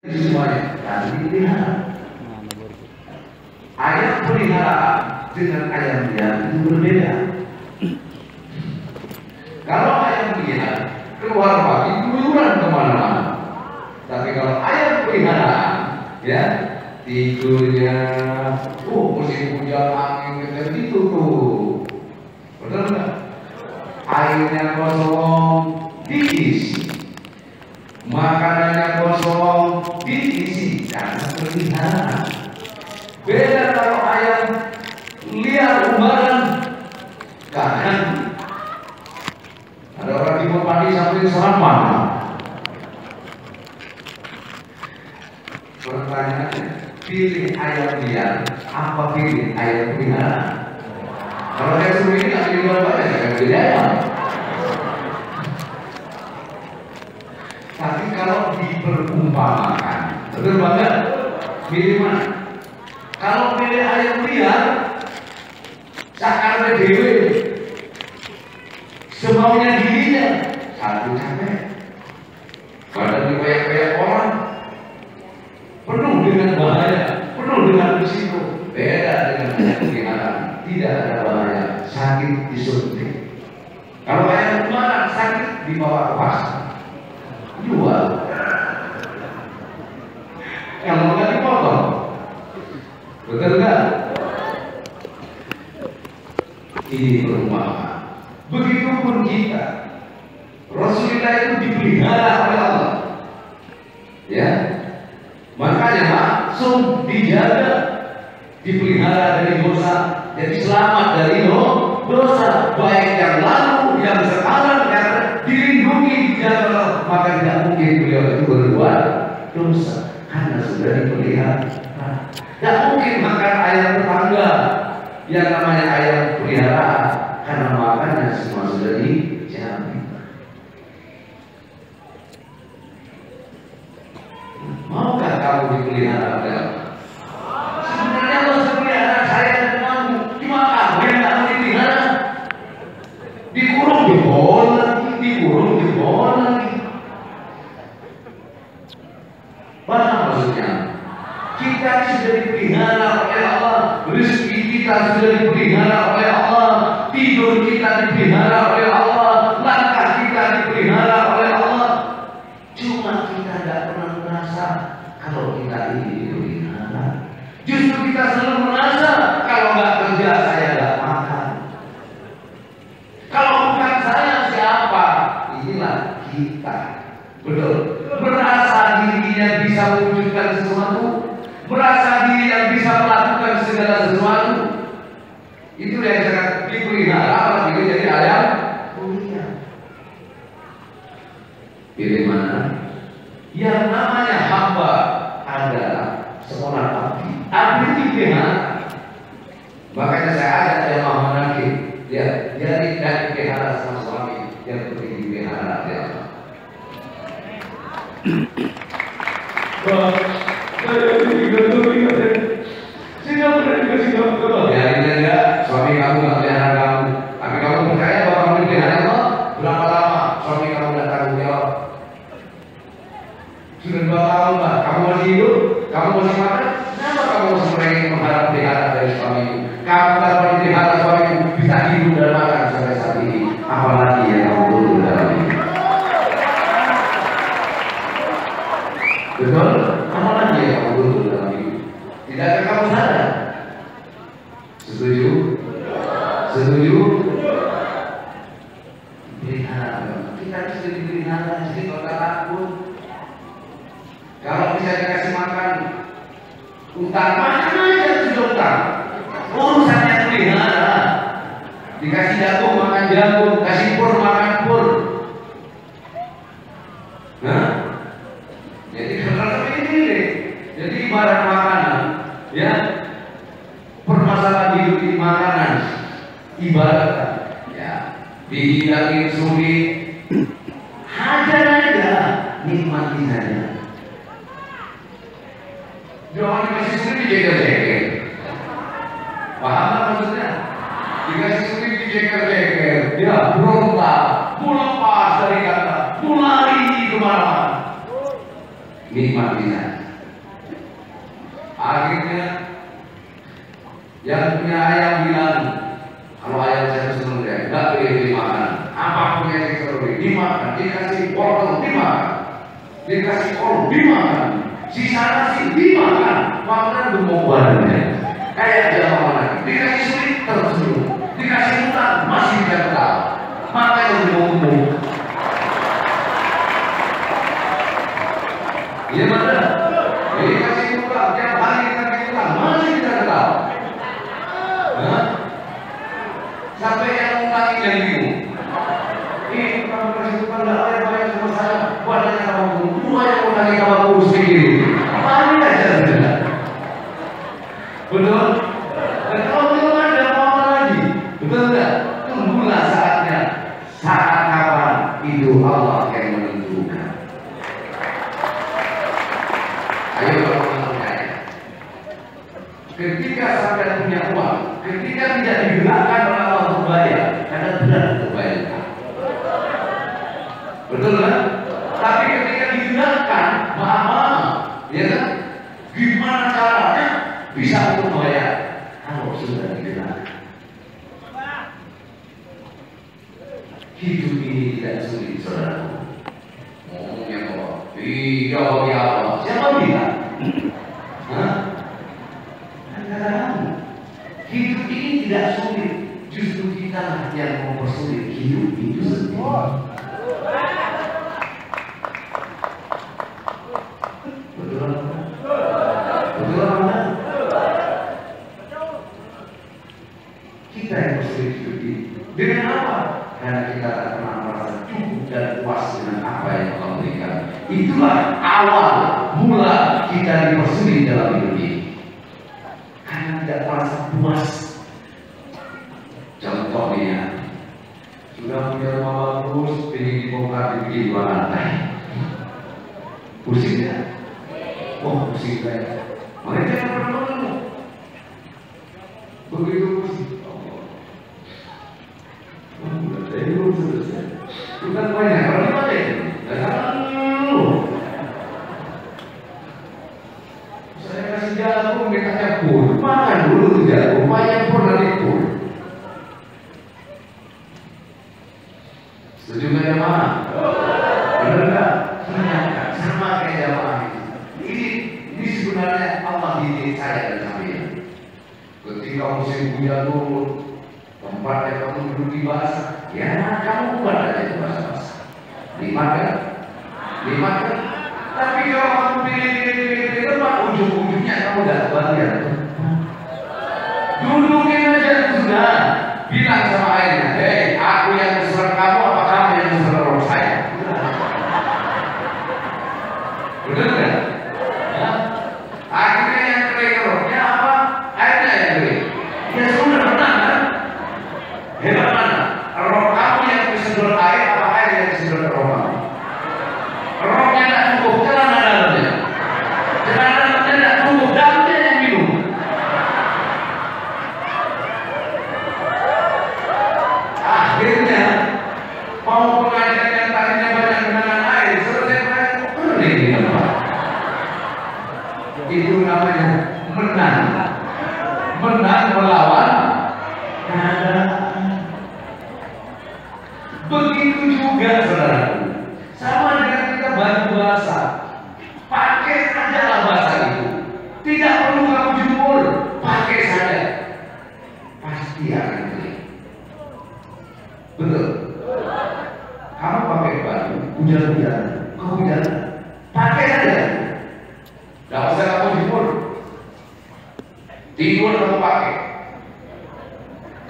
semuanya dan dipelihara. Ayam peliharaan dengan ayam liar itu berbeda. Kalau ayam liar keluar pagi keluyuran kemana-mana, tapi kalau ayam peliharaan ya tidurnya musim hujan angin kencang itu tuh, betul nggak? Airnya kosong diisi, makanannya kosong diisi karena peliharaan. Beda kalau ayam liar umbaran, karena ada orang timur padi sampai selamat. Pertanyaannya, pilih ayam liar apa pilih ayam peliharaan? Kalau saya suruh ini nggak pilih dua-duanya, saya akan pilih ayam. Tapi kalau diperumpamakan, betul banget, pilih mana? Kalau pilih ayam liar, sakarnya dewe, semaunya dirinya, satu capek, badan dipayak-payak orang, penuh dengan bahaya, penuh dengan risiko. Beda dengan ayam peliharaan, tidak ada bahaya, sakit disuntik. Kalau ayam peliharaan sakit dibawa ke pasar, jual. Yang mau nggak dipotong, betul nggak? Ini perumpamaan. Begitupun kita, Rasulullah itu dipelihara oleh Allah. Ya, makanya langsung dijaga, dipelihara dari dosa, jadi selamat dari dosa, baik yang lalu, yang sekarang, yang dilindungi, dijaga. Maka tidak mungkin beliau itu berbuat dosa karena sudah dipelihara. Tidak mungkin makan ayam tetangga yang namanya ayam peliharaan, karena makannya semua sudah dijamin. Maukah kamu dipelihara oleh Allah? Sebenarnya Allah pelihara saya dan kamu. Cuma kamu yang tidak mau dipelihara. Dikurung jebol lagi, dikurung jebol lagi. Paham maksudnya? Kita sudah dipelihara oleh Allah, rezeki kita sudah dipelihara oleh Allah, tidur kita dipelihara oleh Allah, langkah kita dipelihara oleh Allah. Cuma kita tidak pernah merasa kalau kita ini dipelihara. Justru kita selalu merasa kalau nggak kerja saya nggak makan. Kalau bukan saya siapa? Inilah kita. Betul. Merasa dirinya bisa mewujudkan sesuatu, merasa diri yang bisa melakukan segala sesuatu. Itu yang sangat dipelihara, apalagi jadi ayam peliharaan. Pilih mana? Yang namanya hamba adalah seorang abdi. Abdi dipelihara. Makanya saya ajak jamaah manakib, ya, dia tidak dipelihara sama suami, yang penting dipelihara oleh Allah. Biarin aja, suami kamu nggak pelihara kamu, tapi kamu percaya bahwa kamu dipelihara Allah. Berapa lama suami kamu nggak tanggung jawab? Sudah 2 tahun Pak, kamu masih hidup, kamu masih makan, kenapa kamu masih mengharap pelihara dari suami? Kamu tanpa dipelihara suami bisa hidup dan makan sampai saat ini, apalagi yang kamu dulu dalam ini. Betul? Apalagi yang kamu dulu dalam ini? Tidakkah kamu sadar? Setuju? Setuju? Pelihara. Kita bisa dipelihara, jadi kalau tak takut. Kalau bisa dikasih makan, utang makan aja sudah utang. Urusannya pelihara. Dikasih jagung makan jagung, kasih pur makan pur. Nah, jadi kalau ini deh. Jadi ibarat makanan, ya. Permasalahan hidup di makanan, ibarat ya dihidangin sulit, hajar aja, nikmati saja. Jangan dikasih sulit dijeger-jeger. Paham tak maksudnya? Dikasih sulit dijeger-jeger, dia berontak, melepas dari kata, mulai kemana-mana. nikmatinya. Akhirnya yang punya ayam bilang, kalau ayam saya senang dia, nggak boleh dimakan. Apapun yang dikasih dimakan, dikasih wortel dimakan, dikasih kol dimakan, sisa nasi dimakan, makanan gemuk badannya. Kayak jamaah lagi, dikasih sulit tersenyum, dikasih utang masih bisa ketawa, makanya gemuk-gemuk. Iya mana? Dikasih utang, tiap hari dikasih utang masih bisa ketawa. Sampai yang utangi yang bingung. Ini kamu kasih utang nggak ada bayar sama saya, badannya sama kamu, dua yang utangi sama kurus begini. Apaan aja sudah. Betul? Dan kalau belum ada mau lagi, betul nggak? Tunggulah saatnya. Saat kapan itu Allah yang menentukan. Ayo kalau percaya. Ketika sampai punya uang, ketika tidak digerakkan oleh Allah untuk bayar, karena berat untuk bayar. Betul kan? Tapi ketika digerakkan, maaf, ya kan? Gimana caranya bisa untuk bayar? Kalau sudah digerakkan. Hidup ini tidak sulit, saudara. Ngomongnya kok, iya, ya Allah. Siapa bilang? Hah? Hidup ini tidak sulit, justru kita yang mempersulit hidup itu sendiri. Betul? Betul mana? Kita yang mempersulit hidup ini. Dengan apa? Karena kita tak pernah merasa cukup dan puas dengan apa yang Allah berikan. Itulah awal mula kita dipersulit dalam hidup ini. Karena tidak merasa puas. Contohnya, sudah punya rumah bagus, ingin dibongkar dibikin 2 lantai. Pusing ya? Oh, pusing saya. Makanya jangan pernah mengeluh. Begitu pusing. Jadi belum selesai. Bukan banyak, kalau gimana itu? Jangan mengeluh. Saya kasih jagung, dia kasih pun. Makan dulu tuh jagung, banyak pun nanti pun. Setuju nggak ya mana? Benar nggak? Sama kayak jamaah ini. Ini sebenarnya Allah didik saya dan kalian. Ketika musim hujan turun, tempatnya kamu duduk di basah, ya kamu buat aja di basah-basah. Dimakan, dimakan. Tapi kalau kamu pilih tempat ujung-ujungnya kamu udah bagian. Dudukin aja sudah. Bilang sama airnya, hei, aku yang keserang kamu, apa kamu yang keserang roh saya? Betul nggak? Ya? Akhirnya yang kering rohnya apa? Airnya yang kering. Ya sudah menang kan? Hebat mana? Roh kamu yang kesedot air, apa air yang kesedot roh kamu? Rohnya tidak cukup, celana dalamnya. Celana dalamnya tidak cukup, dalamnya yang minum. Akhirnya mau pengajian yang tadinya banyak genangan air, selesai pengajian kering di tempat. Itu namanya menang. Menang melawan keadaan. Begitu juga saudaraku. Sama dengan kita baju basah. Pakai saja lah basah itu. Tidak perlu kamu jemur, pakai saja. Pasti akan kering. Betul. Kamu pakai baju hujan-hujan, kehujanan, pakai saja. Tidak usah kamu jemur. Tidur kamu pakai.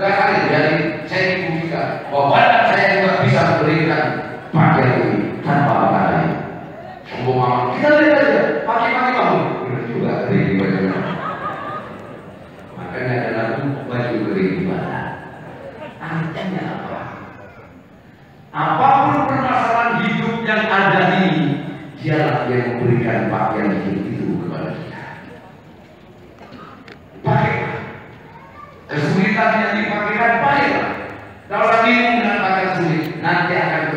Gak kali jadi saya dibuktikan bahwa badan saya juga bisa memberikan pakaian ini tanpa apa-apa. Sombong amat. Kita lihat aja, pakai kamu. Benar juga kering di bajunya. Makanya ada lagu baju kering di mana. Artinya apa? Apapun permasalahan hidup yang ada ini, dialah yang memberikan pakaian hidup itu kepada kita. Pakai. Kesulitan yang dipakaikan baiklah. Kalau bingung dengan pakaian sulit, nanti akan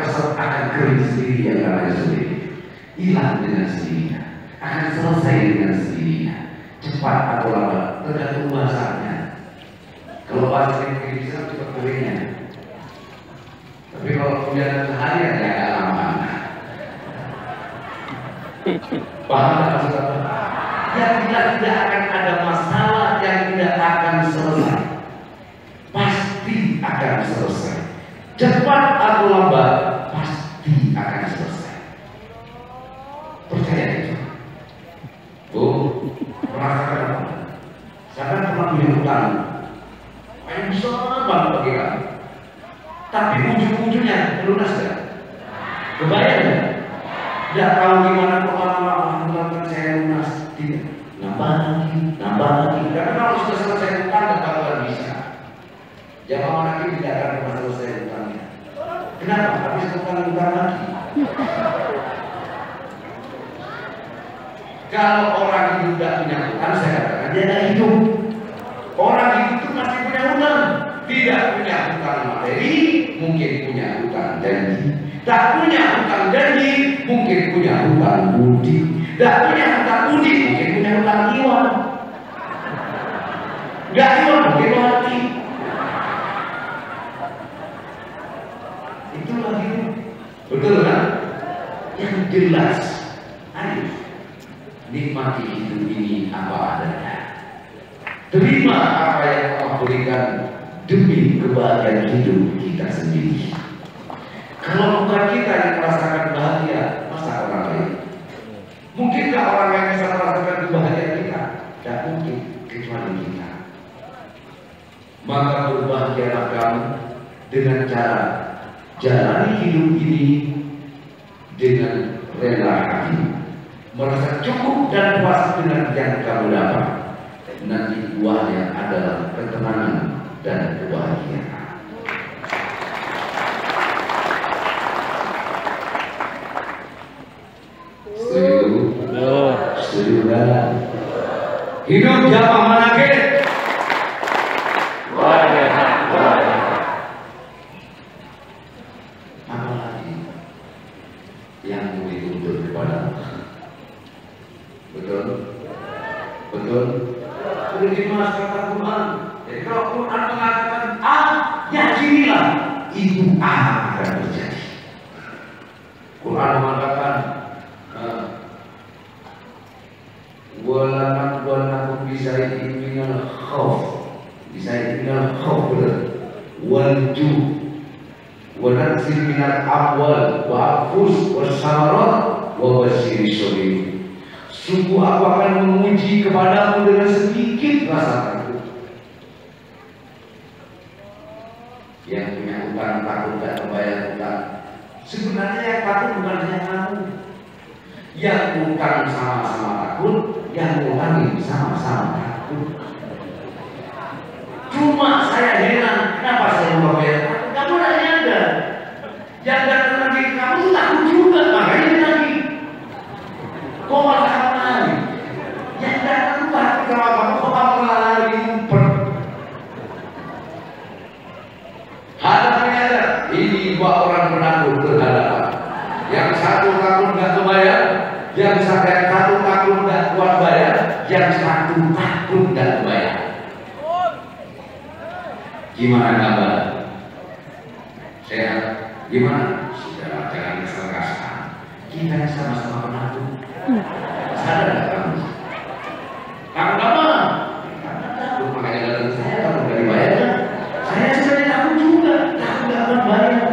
kering sendiri yang namanya sulit. Hilang dengan sendirinya. akan selesai dengan sendirinya, cepat atau lambat, tergantung bahasanya. Kalau bahasa ini bisa cepat keringnya, tapi kalau punya seharian ya agak lama. Paham tak maksud apa? Yang tidak akan ada masalah yang tidak akan selesai, pasti akan selesai. Cepat atau lambat, pasti akan selesai. Percaya itu. Oh, merasakan apa? Saya pernah punya hutang yang besar banget bagi kamu, tapi ujung-ujungnya lunas gak? Kebayang gak? Tidak tahu gimana kok lama-lama saya lunas, tidak. Nambah lagi. Karena kalau sudah selesai hutang, tidak bakalan bisa. Jamaah lagi tidak akan pernah selesai hutangnya. Kenapa? Habis hutang lagi. Kalau orang hidup tidak punya hutang, saya katakan dia tidak hidup. Orang hidup itu masih punya hutang. Tidak punya hutang materi, mungkin punya hutang janji. Tak punya hutang janji, mungkin punya hutang budi. Tak punya hutang budi, mungkin punya hutang iwan. Gak iwan, mungkin mati. Itulah hidup. Betul kan? Yang jelas, ayo nikmati hidup ini apa adanya. Terima apa yang Allah berikan demi kebahagiaan hidup kita sendiri. Kalau bukan kita yang merasakan bahagia, masa orang lain? Mungkinkah orang yang bisa merasakan kebahagiaan kita? Tidak mungkin, kecuali kita. Maka berbahagialah kamu dengan cara jalani hidup ini dengan rela hati, merasa cukup dan puas dengan yang kamu dapat. Nanti buahnya adalah ketenangan dan kebahagiaan. Setuju kan? Hidup jamaah manakib. Apa lagi yang mau dituntut kepada? Betul? Betul? Sudah dimas kata Quran. Jadi kalau Quran mengatakan A, yakinilah itu A akan terjadi. Quran mengatakan walanak walakum bisa'iin minal khauf, bisa'iin minal khauf wal ju' wa naqsin minal amwal wa anfus was samarat wa basyirish sabirin. Sungguh aku akan menguji kepadamu dengan sedikit rasa takut. Yang punya utang takut tak membayar utang. Sebenarnya yang takut bukan hanya kamu. Yang utang sama-sama takut, yang utangin sama-sama takut. Cuma saya heran, kenapa saya lupa bayar? Kamu tidak nyadar. Yang datang lagi kamu itu takut juga, makanya lagi. Kok malah kamu lari? Yang datang takut sama kamu, kok kamu lari ngumpet? Hadapnya ada, ini dua orang penakut berhadapan. Yang satu takut nggak kebayar, yang satu takut nggak kuat bayar, yang satu takut nggak bayar. Gimana kabar? Sehat? Gimana? Sudah, jangan kesal-kesalan. Kita sama-sama penakut. Sadar nggak kamu? Takut apa? Karena takut, makanya datang saya takut nggak dibayar. Saya sebenarnya takut juga, takut nggak akan bayar.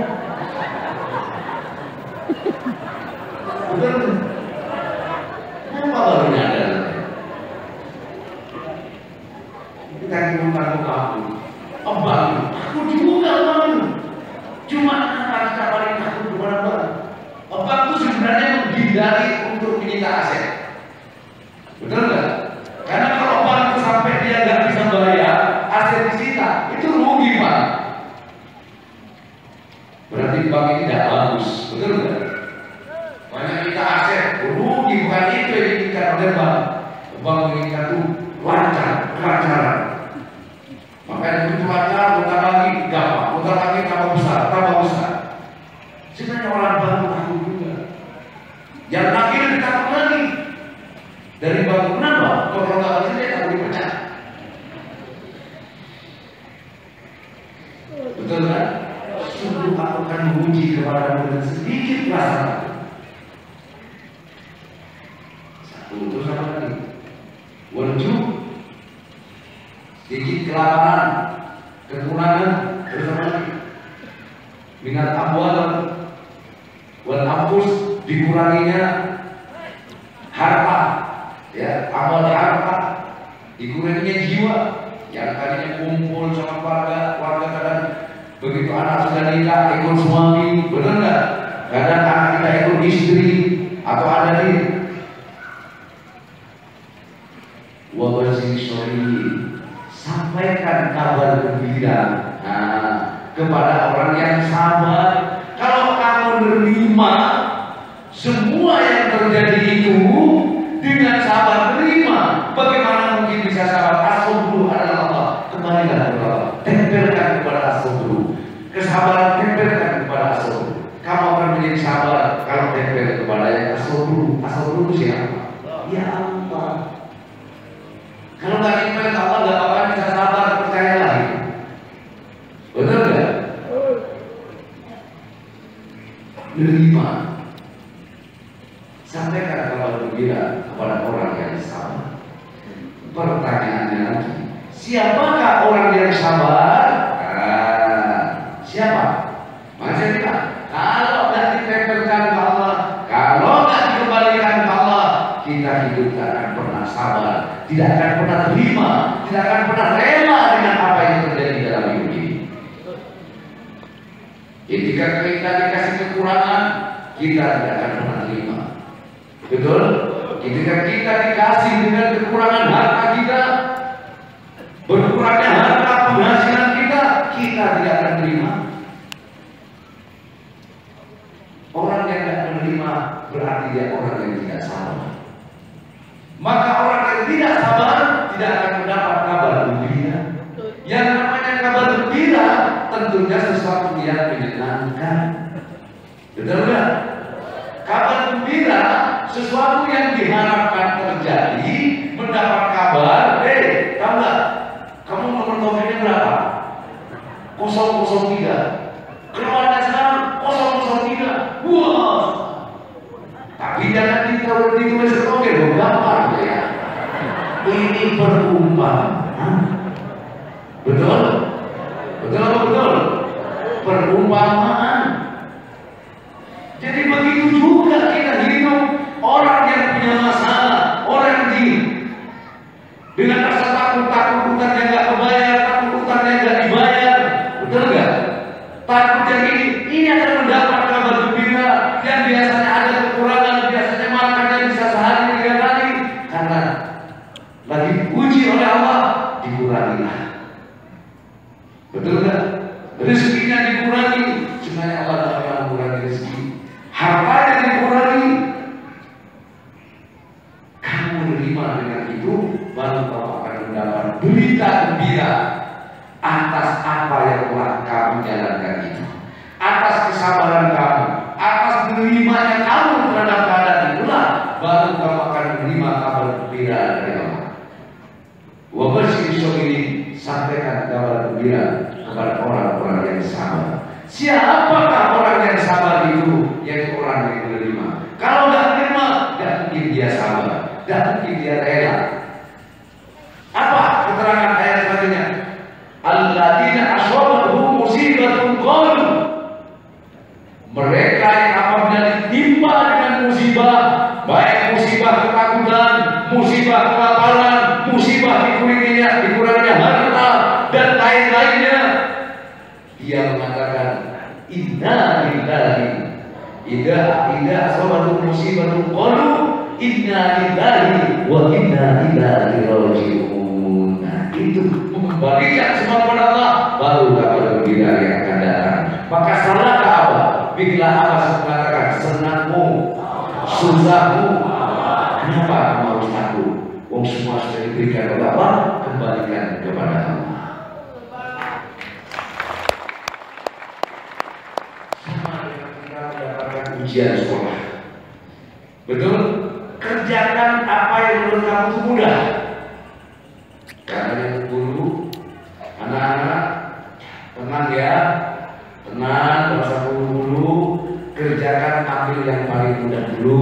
Betul? Kenapa baru nyadar? Kita ingin takut kamu. Abang, aku juga abang. Cuma kenapa kita paling takut kepada abang? Abang itu sebenarnya menghindari untuk menyita aset. Betul nggak? Karena kalau abang itu sampai dia nggak bisa bayar, aset disita, itu rugi pak. Berarti bank ini tidak bagus, betul nggak? Banyak kita aset, rugi, bukan itu yang diinginkan oleh bank. Bank menginginkan itu lancar, kelancaran. Makanya begitu lancar, putar lagi, gampang, putar lagi, tambah besar. Sebenarnya orang baru takut juga. Yang lagi takut lagi. dari batu. Kenapa? Kalau nggak bisa dia tak boleh pecah. Betul kan? Sungguh aku akan menguji kepadamu dengan sedikit perasaan. Satu, terus apa lagi? Wajib, sedikit kelaparan, kekurangan, terus apa lagi? Minat amwal, wal ampus, dikuranginya harta, ya, amal harta, dikuranginya jiwa. Yang tadinya kumpul sama keluarga kadang begitu anak sudah nikah ikut suami, benar nggak? Kadang anak kita ikut istri atau ada di wabasi sorry, sampaikan kabar gembira kepada orang yang sabar. Kalau kamu menerima semua yang terjadi itu dengan sabar, terima. Bagaimana mungkin bisa sabar? As-sabru adalah Allah. Kembalilah kepada Allah. Tempelkan kepada as-sabru. Kesabaran tempelkan kepada as-sabru. Kamu akan menjadi sabar kalau tempel kepada yang as-sabru. As-sabru itu siapa? Ya Allah. Kalau nggak tempel ke Allah, nggak apa-apa bisa sabar, percayalah. Betul nggak? Menerima. Sampaikan kabar gembira kepada orang yang sabar. Pertanyaannya lagi, siapakah orang yang sabar? Siapa? Maksudnya kita, kalau tidak ditempelkan ke Allah, kalau tidak dikembalikan ke Allah, kita hidup tidak akan pernah sabar, tidak akan pernah terima, tidak akan pernah rela dengan apa yang terjadi dalam hidup ini. Ketika kita dikasih kekurangan, kita tidak akan pernah terima. Betul? Ketika kita dikasih dengan kekurangan harta kita, berkurangnya harta penghasilan kita, kita tidak akan terima. Orang yang tidak menerima berarti dia orang yang tidak sabar. Maka orang yang tidak sabar tidak akan mendapat kabar gembira. Yang namanya kabar gembira tentunya sesuatu yang menyenangkan. Betul nggak? Kabar gembira sesuatu yang diharapkan terjadi, mendapat kabar, tahu nggak? Kamu nomor teleponnya berapa? 003. Keluarnya sekarang 003. Wah. Tapi jangan ditulis oke, gampang ya. Ini perumpamaan. Betul? Betul apa betul? Perumpamaan. Jadi begitu juga kita hidup. Orang yang punya masalah, orang dengan rasa takut utangnya nggak kebayar, takut utangnya nggak dibayar, betul nggak? Takutnya ini akan mendapat kabar gembira yang biasanya ada kekurangan, biasanya makannya bisa sehari 3 kali, karena lagi diuji oleh Allah, dikurangilah. Betul nggak? Rezekinya dikurangi, sebenarnya Allah tidak akan mengurangi rezeki. Hartanya dikurangi. Kamu menerima dengan itu, baru kamu akan mendapat berita gembira atas apa yang telah kamu jalankan itu, atas kesabaran kamu, atas menerimanya kamu terhadap keadaan itulah, baru kamu akan menerima kabar gembira dari Allah. Wabashir sabirin, sampaikan kabar gembira kepada orang-orang yang sabar. Siapakah orang yang sabar itu? Yaitu orang yang menerima. Kalau tidak menerima, tidak mungkin dia sabar, tidak mungkin dia rela. Apa keterangan ayat selanjutnya? Alladzina asabatuhum musibatun qalu, mereka yang apabila ditimpa dengan musibah, baik musibah ketakutan, musibah kelaparan, musibah dikuranginya harta dan lain-lainnya, dia mengatakan inna lillahi, idza asabatuhum musibatun qalu inna lillahi wa inna ilaihi raji'un. Nah, itu mengembalikan semua kepada Allah, baru kabar gembira yang akan datang. Maka salahkah apa? Bila Allah mengatakan senangmu, susahmu, kenapa kamu harus takut? Wong semua sudah diberikan oleh Allah, kembalikan kepada Allah. Sama dengan kita mendapatkan ujian sekolah. Betul? Kerjakan apa yang menurut menurut kamu itu mudah? Karena yang dulu anak-anak tenang ya, tenang, gak usah buru-buru, kerjakan ambil yang paling mudah dulu.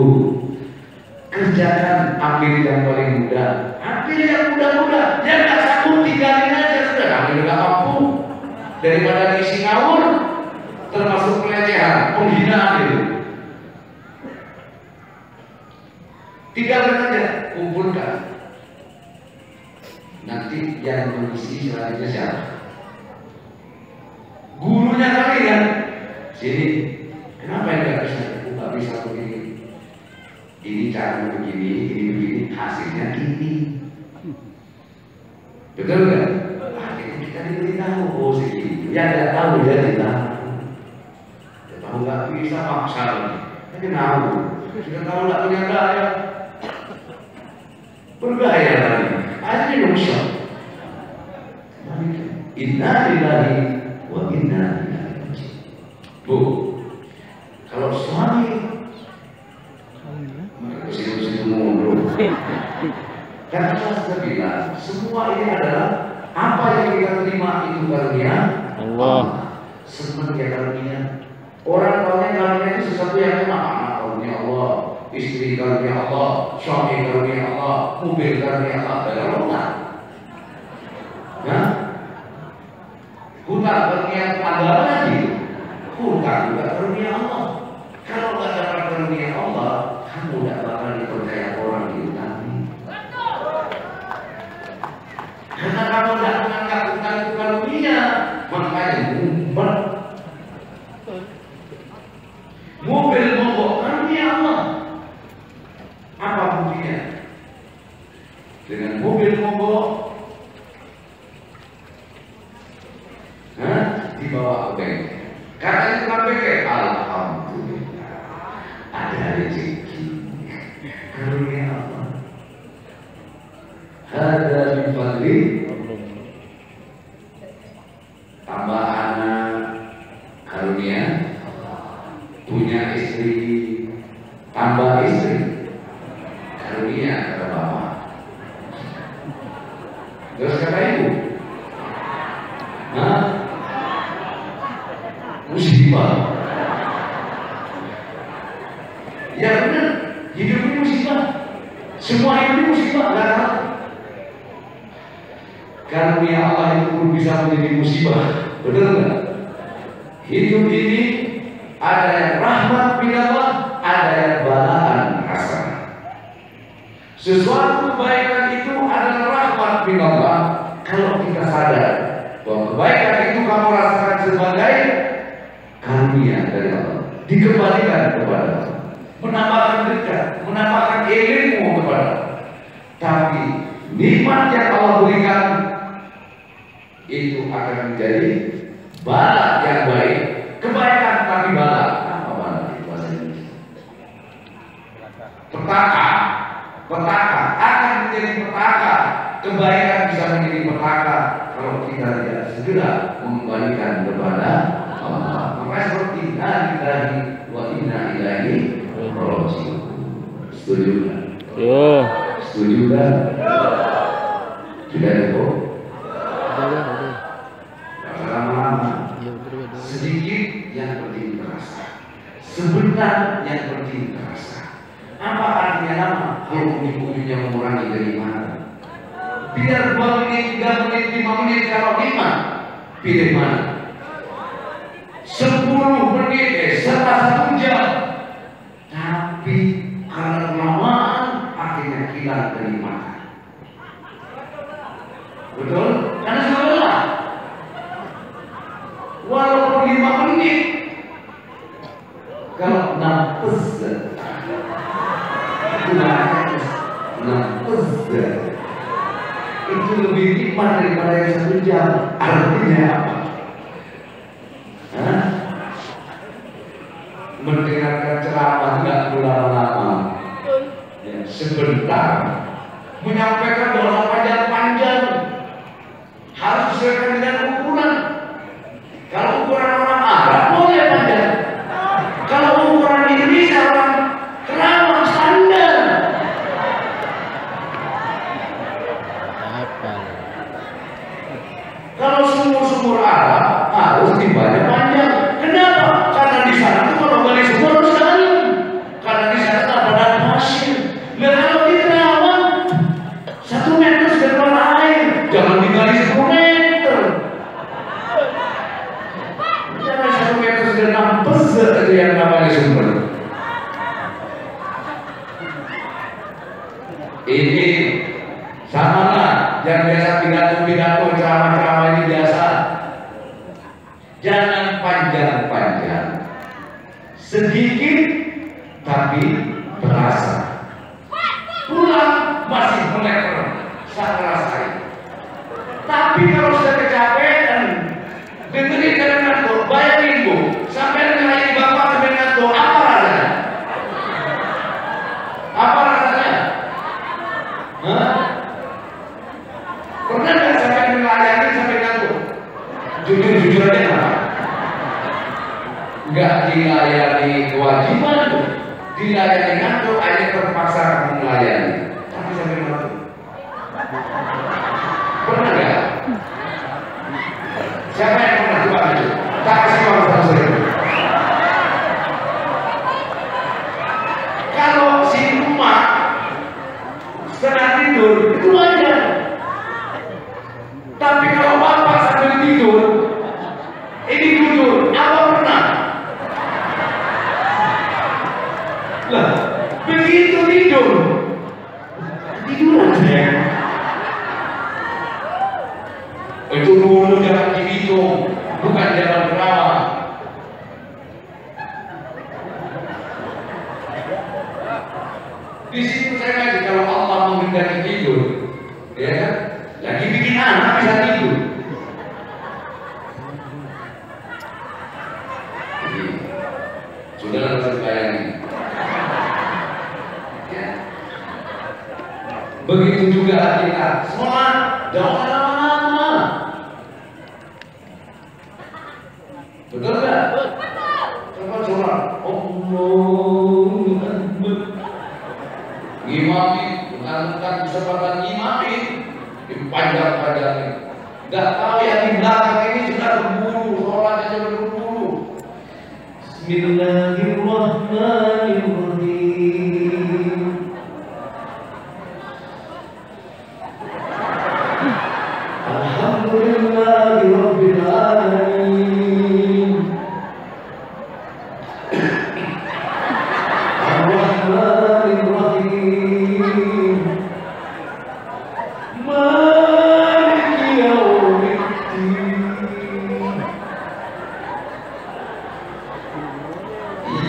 Kerjakan ambil yang paling mudah, ambil yang mudah-mudah, yang gak sanggup tinggalin aja sudah, ambil gak mampu. Daripada ngisi ngawur, termasuk pelecehan, penghinaan itu. Tinggalkan aja, kumpulkan. Nanti yang mengisi selanjutnya siapa? Gurunya kali kan? Sini, kenapa enggak bisa? Enggak bisa begini. Ini caranya begini, ini begini, hasilnya ini. Betul nggak? Akhirnya kita diberitahu, oh segini. Ya nggak tahu ya kita. Ya tahu nggak bisa maksa lagi. Kita tahu, kita tahu nggak punya daya. Berbahaya lagi. Akhirnya dosa. Inna lillahi wa inna ilaihi raji'un. Bu, kalau suami karena saya bilang semua ini adalah apa yang kita terima itu karunia Allah. Senang ya karunia. Orang tahunya karunia itu sesuatu yang enak. Anak karunia Allah, istri karunia Allah, suami karunia Allah, mobil karunia Allah. Kalau enggak, ya, hutang karunia agama lagi. Hutang juga karunia Allah. Kalau nggak dapat karunia Allah, kamu tidak bakal dipercaya orang diutangi. Karena kamu tidak menganggap utang itu karunia, makanya ngumpet. Mobil mogok karunia Allah. Apa buktinya? Dengan mobil mogok, dibawa ke bengkel. Katanya tukang bengkel, alhamdulillah ada rezeki. Karunia Allah. Hada min fadli. Tambah anak, karunia. Punya istri, tambah istri, karunia kata bapak. Terus kata ibu, musibah. Ya benar, hidup ini musibah. Semua ini musibah, nggak tahu. Karunia Allah itu pun bisa menjadi musibah, betul nggak? Hidup ini ada yang rahmat min Allah, ada yang balaan hasanah. Sesuatu kebaikan itu adalah rahmat min Allah. Kalau kita sadar bahwa kebaikan itu kamu rasakan sebagai karunia dari Allah, dikembalikan kepada Allah, menambahkan dekat, menambahkan ilmu kepada Allah. Tapi nikmat yang Allah berikan itu akan menjadi bala yang baik. Kebaikan tapi bala. Apa bala itu bahasa Indonesia? Petaka. Petaka akan menjadi petaka. Kebaikan bisa menjadi petaka kalau kita tidak segera mengembalikan kepada Allah. Makanya seperti inna lillahi wa inna ilaihi raji'un. Setuju kan? Ya. Setuju kan? Sudah cukup? Lama-lama. Sedikit yang penting terasa, sebentar yang penting terasa. Apa artinya lama? Kalau ujung-ujungnya mengurangi dari mana? Biar 2 menit, 3 menit, 5 menit, kalau 5, pilih mana? 10 menit, setelah 1 jam. Tapi karena kelamaan akhirnya hilang dari mata. Betul? Karena sudah lelah. Walaupun 5 menit, kalau 6 itu lebih nikmat daripada yang 1 jam. Artinya apa? Mendengarkan ceramah tidak perlu lama-lama, ya, sebentar. Menyampaikan doa panjang-panjang harus disesuaikan dengan ukuran. Kalau ukuran orang Arab boleh panjang. Kalau ukuran Indonesia orang Kerawang standar. harus timbanya panjang. Kenapa? Karena di sana tuh kalau gali sumur harus dalam. Karena di sana tak ada pasir. Dan kalau di Kerawang 1 meter sudah keluar air. Jangan digali 10 meter. Jangan 1 meter sudah nampes itu yang namanya sumber. Ini sama lah yang biasa pidato-pidato ceramah-ceramah ini biasa. Jangan panjang-panjang, sedikit tapi terasa. Pulang masih melek, saya rasain. Tapi kalau sudah kecapean, dengerin kadang ngantuk, bayangin bu, sampai ngelain bapak sampai ngantuk, apa rasanya? Apa rasanya? Hah? Pernah nggak sampai melayani sampai ngantuk? Jujur-jujur aja nggak? Nggak dilayani kewajiban, dilayani ngantuk, akhirnya terpaksa melayani. Tapi sampai ngantuk. Pernah nggak? Siapa yang pernah coba itu? Tak kasih uang 100.000. Kalau si emak setengah tidur itu wajar. Tapi kalau bapak sambil tidur, ini jujur, apa pernah? Lah, begitu tidur aja. Itu dulu jangan dihitung, bukan jangan berawal. Di situ saya ngaji kalau Allah menghindari tidur, ya kan? Lagi bikin anak bisa tidur. Jadi, sudah harus bayangin. Ya. Begitu juga kita sholat, jangan lama-lama. Betul nggak? Coba sholat, Allahu Akbar. Ngimami, mengantarkan kesempatan ngimami. Panjang-panjangnya. Gak tahu yang di belakang ini sudah berburu, sholatnya sudah berburu. Bismillahirrahmanirrahim. Alhamdulillahirabbil alamin. Ar-Rahmanirrahim.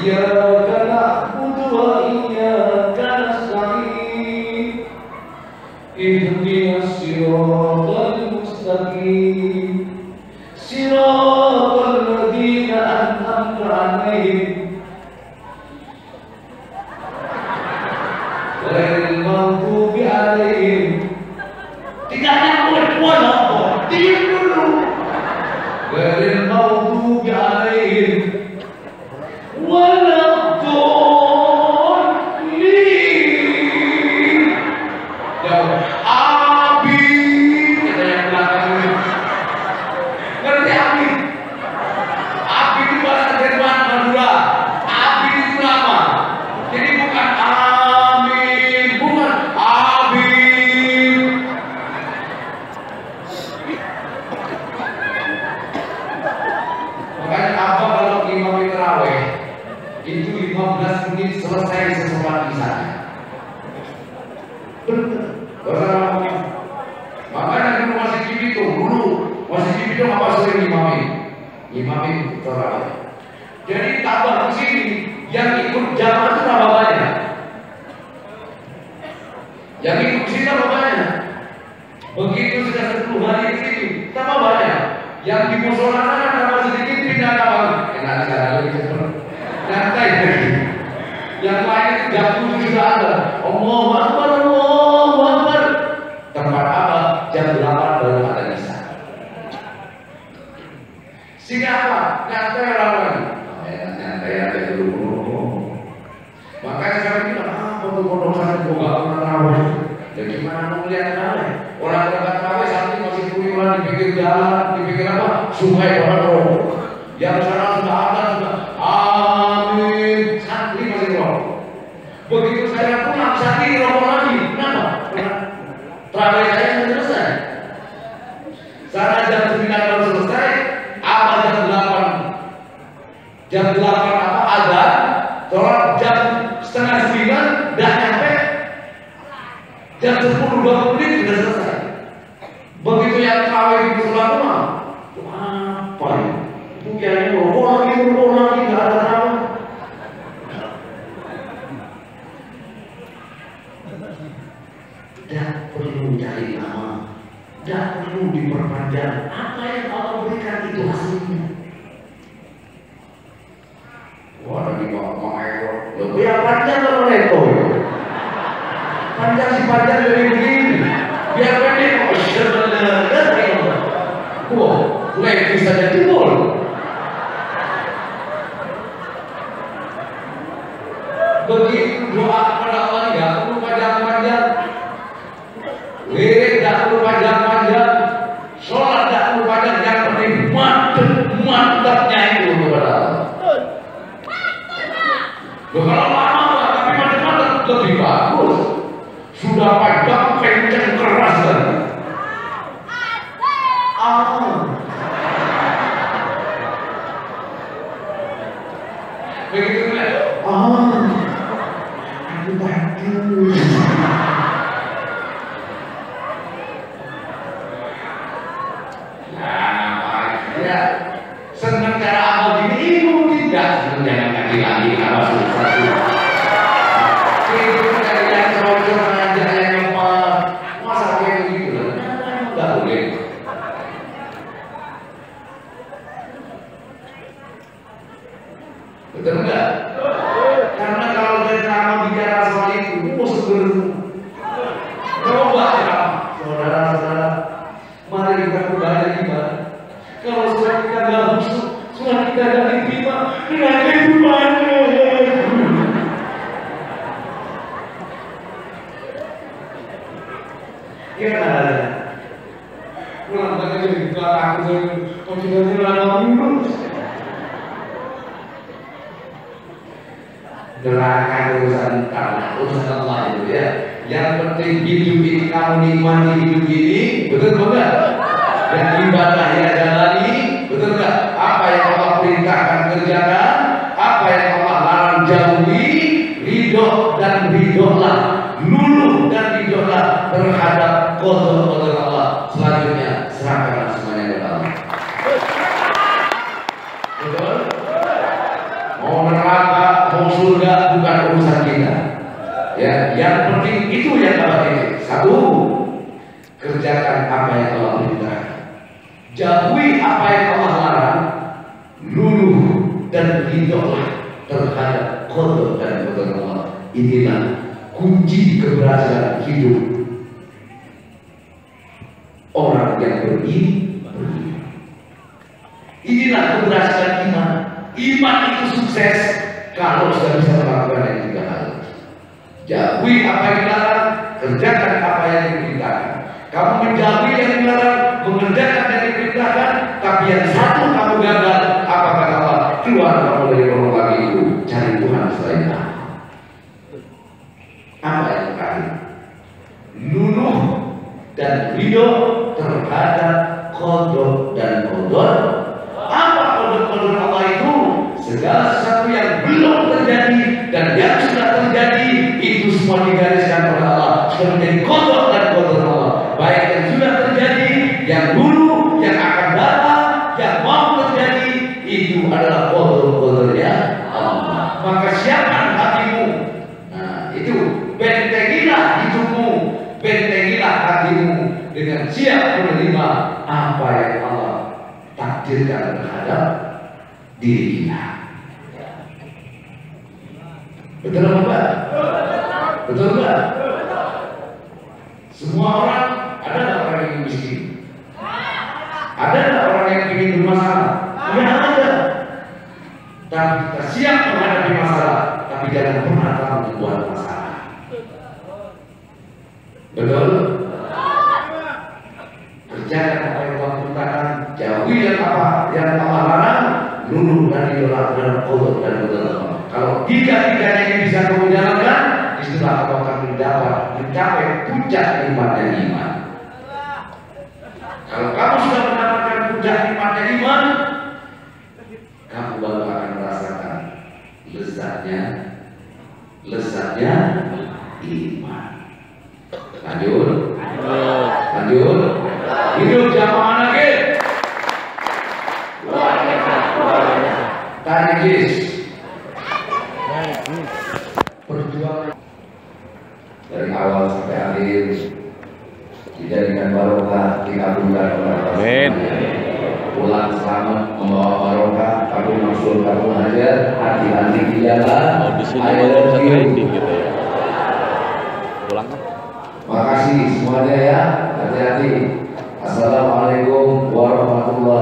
إياك نعبد وإياك نستعين اهدنا الصراط المستقيم صراط الذين أنعمت عليهم غير المغضوب عليهم. Tidak ada walaupun diam dulu. غير المغضوب عليهم itu 15 menit selesai sesuatu di sana. Makanya dulu masih Cibito, apa sering imami terawih. Jadi tambah ke sini, yang ikut jamaah itu tambah banyak. Yang ikut sini tambah banyak. Begitu sudah 10 hari di sini, tambah banyak. Yang di musola sana tambah sedikit, pindah tambah. Enak sekali lagi. Nyantai lagi. Yang lain 30 sudah ada. Allahu Akbar, Allahu Akbar. Tempat apa? Jam 8 baru ada misa. Sehingga apa? Nyantai orang. Nyantai aja dulu. Makanya saya bilang, foto-foto saya juga pernah tahu. Ya gimana mau lihat tarawih? Orang berangkat tarawih saat ini masih kuyuran kuburan, di pinggir jalan, di pinggir apa? Sungai Baru. Yang sana sudah ada sudah. Amin. Santri masih rokok. Begitu saya pulang, santri rokok lagi. Kenapa? Terawih saya sudah selesai. Sana jam 9 baru selesai. Apa jam 8? Jam 8 apa azan? Sholat jam setengah 9 dah nyampe. Jam 10-20 menit sudah selesai. Begitu yang terawih di sebelah rumah, apa ya? Bukannya rokok lagi, nggak ada terawih. Tidak perlu cari nama, tidak perlu diperpanjang. Apa yang Allah berikan itu hasilnya. Wah, lagi mau ekor, lebih yang panjang atau ekor? Panjang si panjang dari begini, biar pendek. Oh, sebenarnya, wah, levis saja timbul. Begitu doa kepada Allah nggak perlu panjang-panjang, wirid nggak perlu panjang-panjang, sholat nggak perlu panjang, yang penting mantapnya itu kepada Allah. Kalau lama tapi mantap lebih bagus. Sudah panjang, kenceng, keras kan? Begitu kan? Aku bagus. Ya, senang cara amal gini, ibu tidak senang jangan kaki lagi kalau susah. Ibu dari yang cocok ngajak yang lemah, masa kayak begitu lah, nggak boleh. Betul nggak? Karena kalau dari nama bicara soal itu, sebenarnya coba ya, saudara-saudara, mari kita kembali ibadah. Kalau sudah kita nggak busuk, sudah kita nggak diterima, kenapa itu mana? Ya ada. Pulang tadi jadi belakang saya, konsentrasi lama dulu. Gerakan urusan tanah, urusan Allah itu ya. Yang penting hidup ini kamu nikmati hidup ini, betul enggak? Dan ibadah yang jalani, betul enggak? Apa yang Allah perintahkan kerjakan, apa yang Allah larang jauhi, ridho dan ridholah, luluh dan ridholah terhadap qada Allah. Selanjutnya serahkan semuanya kepada Allah. Betul? Mau neraka, mau surga bukan urusan kita. Ya, yang penting itu yang dapat ini. Satu, kerjakan apa yang Allah perintahkan. Jauhi apa yang Allah larang, luluh dan ridholah terhadap qada dan qadar Allah. Inilah kunci keberhasilan hidup orang yang beriman. Inilah keberhasilan iman. Iman itu sukses kalau sudah bisa melakukan yang tiga hal. Jauhi apa yang dilarang, kerjakan apa yang diperintahkan. Kamu menjauhi yang dilarang, mengerjakan yang diperintahkan, tapi yang satu kamu gagal, apa kata Allah? Keluar kamu dari rumah lagi itu, cari Tuhan selain aku. Apa yang terakhir? Luluh dan ridho terhadap qada dan qadar. Apa qadar Allah itu? Segala sesuatu yang belum terjadi dan yang sudah terjadi itu semua digariskan oleh Allah sudah menjadi qada dan qadar Allah. Baik yang sudah terjadi, yang dulu, yang akan datang, yang mau terjadi, itu adalah qadar-qadarnya Allah. Maka siapkan hatimu. Nah, itu bentengilah hidupmu, bentengilah hatimu dengan siap menerima apa yang Allah takdirkan terhadap diri kita. Betul apa enggak? Betul enggak? Semua orang, ada nggak orang yang miskin? Ada nggak orang yang ingin bermasalah? Ya ada. Tapi kita siap menghadapi masalah, tapi jangan pernah kamu membuat masalah. Betul? Kerjakan apa yang nurut dan idola dan Allah dan Allah. Kalau tiga-tiganya ini bisa kamu jalankan, istilah kamu akan mencapai puncak nikmatnya iman. Kalau kamu sudah mendapatkan puncak nikmatnya iman, kamu baru akan merasakan lezatnya iman. Lanjut. Hidup jamaah lagi. Tarikis. Perjuangan dari awal sampai akhir dijadikan barokah, dikabulkan oleh Allah. Pulang selamat membawa barokah, kabul maksud kabul hajar, hati-hati di jalan. Di sini bisa trending gitu ya. Pulang kan? Makasih semuanya ya, hati-hati. Assalamualaikum warahmatullahi